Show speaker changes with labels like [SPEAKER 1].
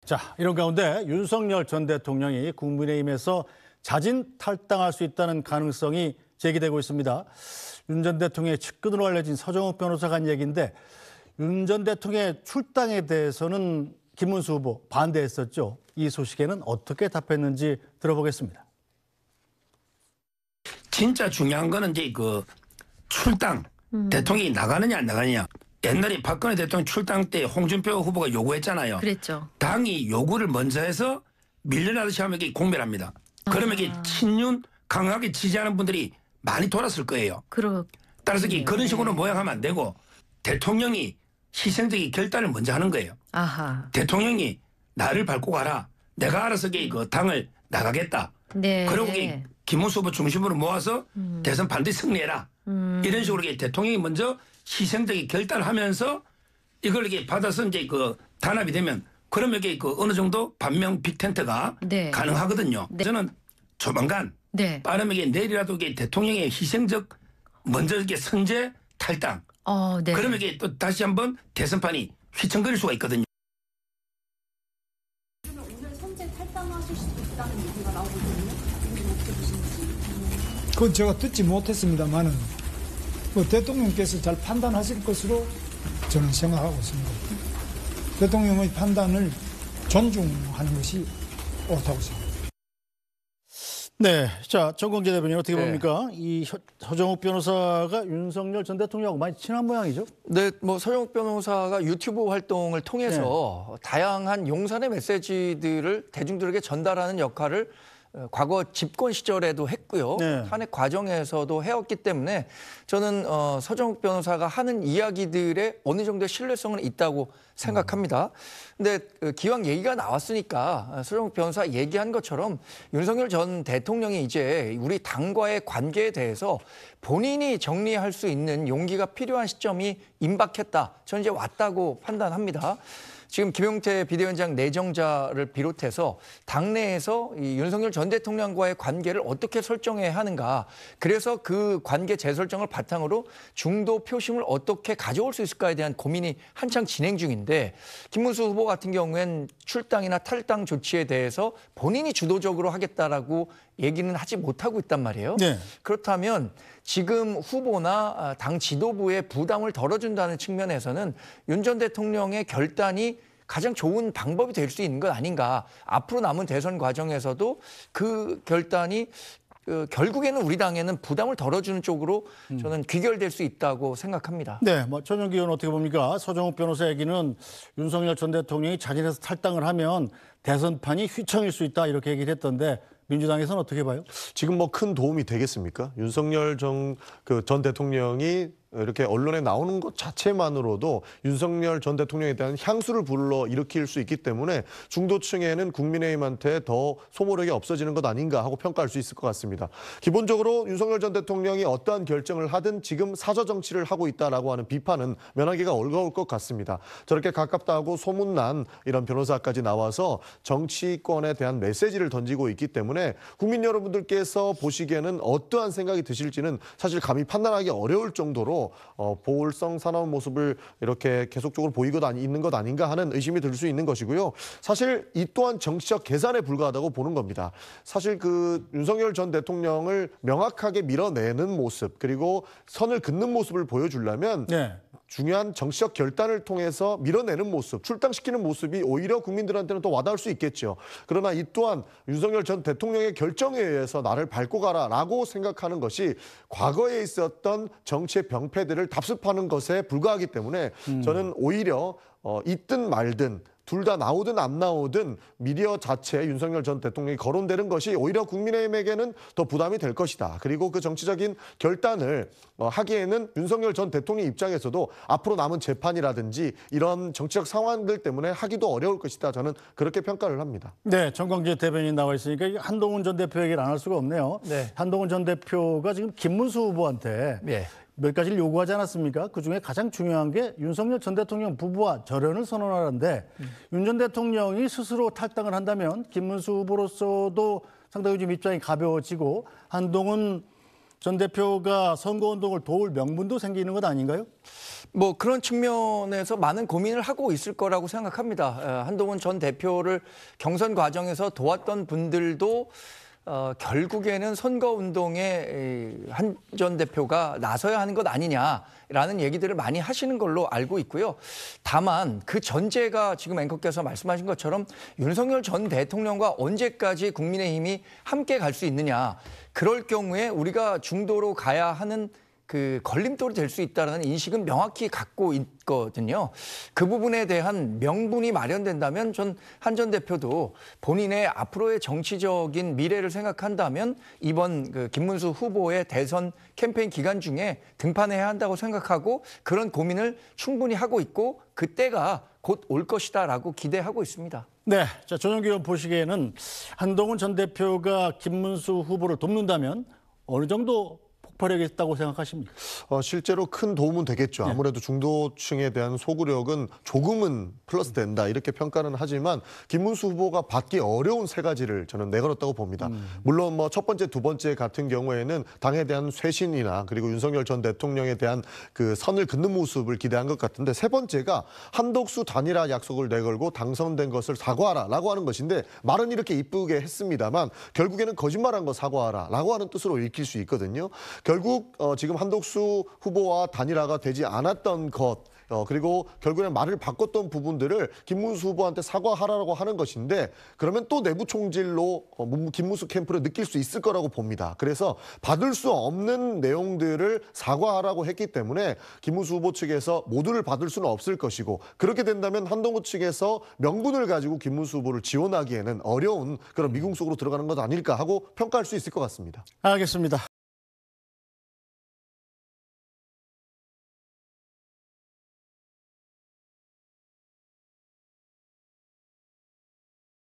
[SPEAKER 1] 자, 이런 가운데 윤석열 전 대통령이 국민의힘에서 자진 탈당할 수 있다는 가능성이 제기되고 있습니다. 윤 전 대통령의 측근으로 알려진 서정욱 변호사가 한 얘기인데 윤 전 대통령의 출당에 대해서는 김문수 후보 반대했었죠. 이 소식에는 어떻게 답했는지 들어보겠습니다.
[SPEAKER 2] 진짜 중요한 거는 이제 그 출당, 대통령이 나가느냐 안 나가느냐. 옛날에 박근혜 대통령 출당 때 홍준표 후보가 요구했잖아요.
[SPEAKER 3] 그랬죠.
[SPEAKER 2] 당이 요구를 먼저 해서 밀려나듯이 하면 이게 공멸합니다. 그러면 이게 친윤 강하게 지지하는 분들이 많이 돌았을 거예요. 따라서 그런 식으로 모양하면 안 되고 대통령이 희생적인 결단을 먼저 하는 거예요.
[SPEAKER 3] 아하.
[SPEAKER 2] 대통령이 나를 밟고 가라. 내가 알아서 그 당을 나가겠다.
[SPEAKER 3] 네.
[SPEAKER 2] 그리고 김문수 후보 중심으로 모아서 대선 반드시 승리해라. 이런 식으로 대통령이 먼저 희생적인 결단을 하면서 이걸 받아서 이제 그 단합이 되면 그러면 이게 어느 정도 반명 빅텐트가
[SPEAKER 3] 네.
[SPEAKER 2] 가능하거든요.
[SPEAKER 3] 네.
[SPEAKER 2] 저는 조만간 빠르면 내일이라도 희생적 먼저 선제 탈당.
[SPEAKER 3] 네.
[SPEAKER 2] 그러면 또 다시 한번 대선판이 휘청거릴 수가 있거든요.
[SPEAKER 4] 오늘 선제 탈당하실 수도 있다는 얘기가 나오고 있거든요. 어떻게 보시는지.
[SPEAKER 5] 그건 제가 듣지 못했습니다만은 대통령께서 잘 판단하실 것으로 저는 생각하고 있습니다. 대통령의 판단을 존중하는 것이 옳다고 생각합니다.
[SPEAKER 1] 네, 자 정광재 대변인 어떻게 봅니까? 이 서정욱 변호사가 윤석열 전 대통령하고 많이 친한 모양이죠?
[SPEAKER 6] 네, 서정욱 변호사가 유튜브 활동을 통해서 다양한 용산의 메시지들을 대중들에게 전달하는 역할을 과거 집권 시절에도 했고요. 탄핵 과정에서도 해왔기 때문에 저는 서정욱 변호사가 하는 이야기들에 어느 정도의 신뢰성은 있다고 생각합니다. 근데 기왕 얘기가 나왔으니까 서정욱 변호사 얘기한 것처럼 윤석열 전 대통령이 이제 우리 당과의 관계에 대해서 본인이 정리할 수 있는 용기가 필요한 시점이 임박했다. 저는 이제 왔다고 판단합니다. 지금 김용태 비대위원장 내정자를 비롯해서 당내에서 이 윤석열 전 대통령과의 관계를 어떻게 설정해야 하는가. 그래서 그 관계 재설정을 바탕으로 중도 표심을 어떻게 가져올 수 있을까에 대한 고민이 한창 진행 중인데 김문수 후보 같은 경우엔 출당이나 탈당 조치에 대해서 본인이 주도적으로 하겠다라고 얘기는 하지 못하고 있단 말이에요. 그렇다면 지금 후보나 당 지도부의 부담을 덜어준다는 측면에서는 윤 전 대통령의 결단이 가장 좋은 방법이 될 수 있는 것 아닌가. 앞으로 남은 대선 과정에서도 그 결단이 결국에는 우리 당에는 부담을 덜어주는 쪽으로 저는 귀결될 수 있다고 생각합니다.
[SPEAKER 1] 네, 전용기 의원 어떻게 봅니까? 서정욱 변호사 얘기는 윤석열 전 대통령이 자진해서 탈당을 하면 대선판이 휘청일 수 있다 이렇게 얘기를 했던데 민주당에서는 어떻게 봐요?
[SPEAKER 7] 지금 큰 도움이 되겠습니까? 윤석열 전 대통령이 이렇게 언론에 나오는 것 자체만으로도 윤석열 전 대통령에 대한 향수를 불러 일으킬 수 있기 때문에 중도층에는 국민의힘한테 더 소모력이 없어지는 것 아닌가 하고 평가할 수 있을 것 같습니다. 기본적으로 윤석열 전 대통령이 어떠한 결정을 하든 지금 사저 정치를 하고 있다라고 하는 비판은 면하기가 어려울 것 같습니다. 저렇게 가깝다고 소문난 이런 변호사까지 나와서 정치권에 대한 메시지를 던지고 있기 때문에 국민 여러분들께서 보시기에는 어떠한 생각이 드실지는 사실 감히 판단하기 어려울 정도로 보울성 사나운 모습을 이렇게 계속적으로 보이고 있는 것 아닌가 하는 의심이 들 수 있는 것이고요. 사실 이 또한 정치적 계산에 불과하다고 보는 겁니다. 사실 윤석열 전 대통령을 명확하게 밀어내는 모습 그리고 선을 긋는 모습을 보여주려면 중요한 정치적 결단을 통해서 밀어내는 모습, 출당시키는 모습이 오히려 국민들한테는 더 와닿을 수 있겠죠. 그러나 이 또한 윤석열 전 대통령의 결정에 의해서 나를 밟고 가라라고 생각하는 것이 과거에 있었던 정치의 병폐들을 답습하는 것에 불과하기 때문에 저는 오히려 있든 말든 둘 다 나오든 안 나오든 미디어 자체에 윤석열 전 대통령이 거론되는 것이 오히려 국민의힘에게는 더 부담이 될 것이다. 그리고 그 정치적인 결단을 하기에는 윤석열 전 대통령 입장에서도 앞으로 남은 재판이라든지 이런 정치적 상황들 때문에 하기도 어려울 것이다. 저는 그렇게 평가를 합니다.
[SPEAKER 1] 네, 정광재 대변인 나와 있으니까 한동훈 전 대표 얘기를 안 할 수가 없네요. 한동훈 전 대표가 지금 김문수 후보한테 몇 가지를 요구하지 않았습니까? 그중에 가장 중요한 게 윤석열 전 대통령 부부와 절연을 선언하는데 윤 전 대통령이 스스로 탈당을 한다면 김문수 후보로서도 상당히 좀 입장이 가벼워지고 한동훈 전 대표가 선거운동을 도울 명분도 생기는 것 아닌가요?
[SPEAKER 6] 뭐 그런 측면에서 많은 고민을 하고 있을 거라고 생각합니다. 한동훈 전 대표를 경선 과정에서 도왔던 분들도 결국에는 선거운동에 한 전 대표가 나서야 하는 것 아니냐라는 얘기들을 많이 하시는 걸로 알고 있고요. 다만 그 전제가 지금 앵커께서 말씀하신 것처럼 윤석열 전 대통령과 언제까지 국민의힘이 함께 갈 수 있느냐. 그럴 경우에 우리가 중도로 가야 하는 그 걸림돌이 될 수 있다는 인식은 명확히 갖고 있거든요. 그 부분에 대한 명분이 마련된다면 전 한 전 대표도 본인의 앞으로의 정치적인 미래를 생각한다면 이번 그 김문수 후보의 대선 캠페인 기간 중에 등판해야 한다고 생각하고 그런 고민을 충분히 하고 있고 그때가 곧 올 것이다라고 기대하고 있습니다.
[SPEAKER 1] 네, 자 조정기 의원 보시기에는 한동훈 전 대표가 김문수 후보를 돕는다면 어느 정도 폭발력이 있다고 생각하십니까?
[SPEAKER 7] 실제로 큰 도움은 되겠죠. 아무래도 중도층에 대한 소구력은 조금은 플러스 된다 이렇게 평가는 하지만 김문수 후보가 받기 어려운 세 가지를 저는 내걸었다고 봅니다. 물론 뭐 첫 번째, 두 번째 같은 경우에는 당에 대한 쇄신이나 그리고 윤석열 전 대통령에 대한 그 선을 긋는 모습을 기대한 것 같은데 세 번째가 한독수 단일화 약속을 내걸고 당선된 것을 사과하라라고 하는 것인데 말은 이렇게 이쁘게 했습니다만 결국에는 거짓말한 거 사과하라라고 하는 뜻으로 읽힐 수 있거든요. 결국 지금 한독수 후보와 단일화가 되지 않았던 것 그리고 결국에는 말을 바꿨던 부분들을 김문수 후보한테 사과하라고 하는 것인데 그러면 또 내부 총질로 김문수 캠프를 느낄 수 있을 거라고 봅니다. 그래서 받을 수 없는 내용들을 사과하라고 했기 때문에 김문수 후보 측에서 모두를 받을 수는 없을 것이고 그렇게 된다면 한동훈 측에서 명분을 가지고 김문수 후보를 지원하기에는 어려운 그런 미궁 속으로 들어가는 것 아닐까 하고 평가할 수 있을 것 같습니다.
[SPEAKER 1] 알겠습니다.